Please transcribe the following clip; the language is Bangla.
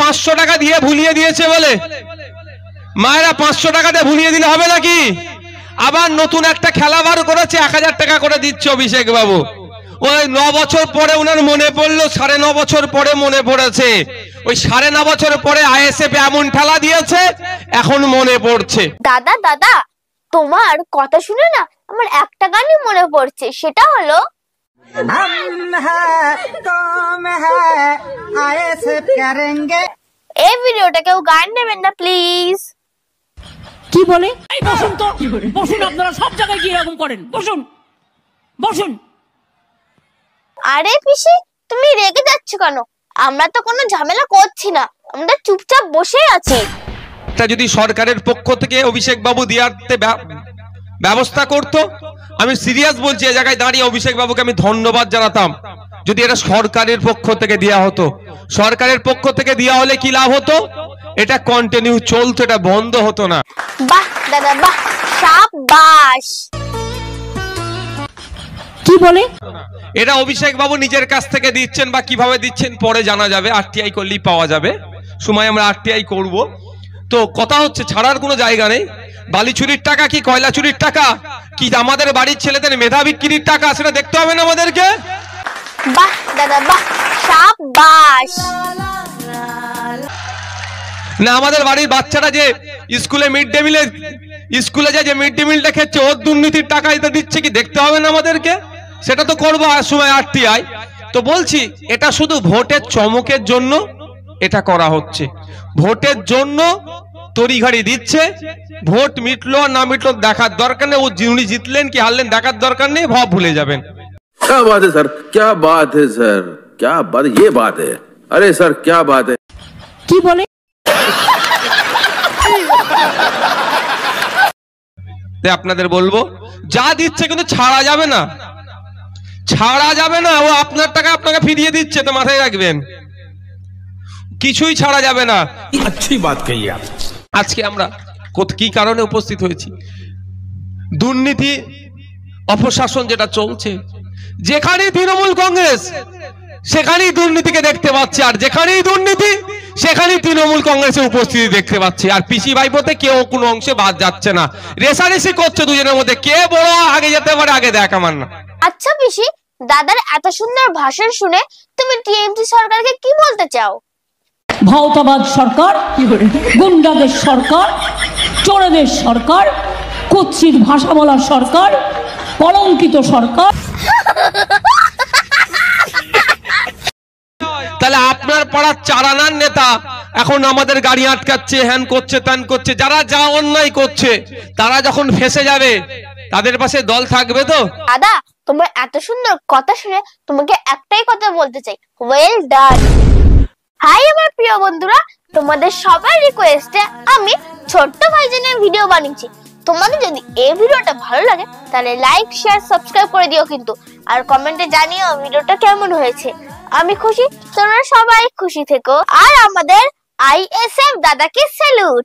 500 টাকা দিয়ে ভুলিয়ে দিয়েছে বলে মায়েরা 500 টাকা দিয়ে ভুলিয়ে দিলে হবে নাকি? আবার নতুন একটা খেলা বার করেছে, 1000 টাকা করে দিচ্ছে অভিষেক বাবু। ওই 9 বছর পরে ওনার মনে পড়লো, 9.5 বছর পরে মনে পড়েছে। ওই 9.5 বছর পরে আইএসএফ এমন ঠেলা দিয়েছে, এখন মনে পড়ছে। দাদা দাদা, তোমার কথা শুনে না আমার একটা গানই মনে পড়ছে, সেটা হলো এই ভিডিওটা কেউ গান নেবেন না প্লিজ। কি বলে? এই বসুন তো, বসুন, আপনারা সব জায়গায় কি এরকম করেন? বসুন বসুন। আরে পিসি, তুমি রেগে যাচ্ছ কেন? আমরা তো কোনো ঝামেলা করছি না, আমরা চুপচাপ বসে আছি। এটা যদি সরকারের পক্ষ থেকে অভিষেক বাবু দিয়াতে ব্যবস্থা করত, আমি সিরিয়াস বলছি, এই জায়গায় দাঁড়িয়ে অভিষেক বাবুকে আমি ধন্যবাদ জানাতাম। যদি এটা সরকারের পক্ষ থেকে দেয়া হতো, সরকারের পক্ষ থেকে দেয়া হলে কি লাভ হতো? এটা কন্টিনিউ চলতো, এটা বন্ধ হতো না। বাহ দাদা বাহ, শাবাশ। কি বলে? এটা অভিষেক বাবু নিজের কাছ থেকে দিচ্ছেন, বা কিভাবে দিচ্ছেন পরে জানা যাবে, আরটিআই করলেই পাওয়া যাবে। সময় আমরা আরটিআই করব। তো কথা হচ্ছে, ছাড়ার কোনো জায়গা নেই। বালি চুরির টাকা কি কয়লা চুরির টাকা কি আমাদের বাড়ির ছেলেদের মেধা বিক্রির টাকা, সেটা দেখতে হবে না আমাদেরকে? বাহ দাদা বাহ, শাবাশ। না আমাদের বাড়ির বাচ্চারা যে স্কুলে মিড ডে মিলে স্কুলে যে মিড ডে মিলটা খেচ্ছে, ওর দুর্নীতির টাকা এটা দিচ্ছে, কি দেখতে হবে না আমাদেরকে? সেটা তো করবো আর সময় আরটিআই। তো বলছি, এটা শুধু ভোটের চমকের জন্য এটা করা হচ্ছে। ভোটের জন্য তড়িঘড়ি দিচ্ছে। ভোট মিটলো না মিটলো দেখার দরকার নেই, উনি জিতলেন কি হারলেন দেখার দরকার নেই, ভাব ভুলে যাবেন। क्या बात है सर, क्या बात है सर, क्या बात, ये बात है। अरे सर क्या बात है। কি বলে? আপনাদের বলবো, যা দিচ্ছে কিন্তু ছাড়া যাবে না, ছাড়া যাবে না। ও আপনার টাকা আপনাকে ফিরিয়ে দিচ্ছে, তো মাথায় রাখবেন, কিছুই ছাড়া যাবে না। अच्छी बात कही आप। আজকে আমরা কি কারণে উপস্থিত হয়েছি? দুর্নীতি অপশাসন যেটা চলছে, যেখানেই তৃণমূল কংগ্রেস সেখানেই দুর্নীতিকে দেখতে পাচ্ছি, আর যেখানেই দুর্নীতি সেখানেই তৃণমূল কংগ্রেসের উপস্থিতি দেখতে পাচ্ছি। আর পিসি ভাইপোতে কেউ কোনো অংশে বাদ যাচ্ছে না, রেসারেসি করছে দুজনের মধ্যে, কে বড় আগে যেতে পারে আগে দেখ আমার না। আচ্ছা পিসি, দাদার এত সুন্দর ভাষণ শুনে তুমি টিএমসি সরকারকে কি বলতে চাও? ভাওতাবাদ সরকার, গুন্ডাদের সরকার, চোরেদের সরকার, কুৎসিত ভাষা বলার সরকার, কলঙ্কিত সরকার। তাহলে আপনার পাড়ার চারানার নেতা এখন আমাদের গাড়ি আটকাচ্ছে, হ্যান করছে, ত্যান করছে, যারা যা অন্যায় করছে তারা যখন ফেসে যাবে তাদের পাশে দল থাকবে তো? দাদা, তোমার এত সুন্দর কথা শুনে তোমাকে একটাই কথা বলতে চাই, ওয়েল ডান। হাই আমার প্রিয় বন্ধুরা, তোমাদের সবার রিকোয়েস্টে আমি ছোট্ট ভাইজানের ভিডিও বানিয়েছি। তোমাদের যদি এই ভিডিওটা ভালো লাগে তাহলে লাইক শেয়ার সাবস্ক্রাইব করে দিও কিন্তু, আর কমেন্টে জানিও ভিডিওটা কেমন হয়েছে। আমি খুশি, তোমরা সবাই খুশি থেকো, আর আমাদের আইএসএফ দাদাকে স্যালুট।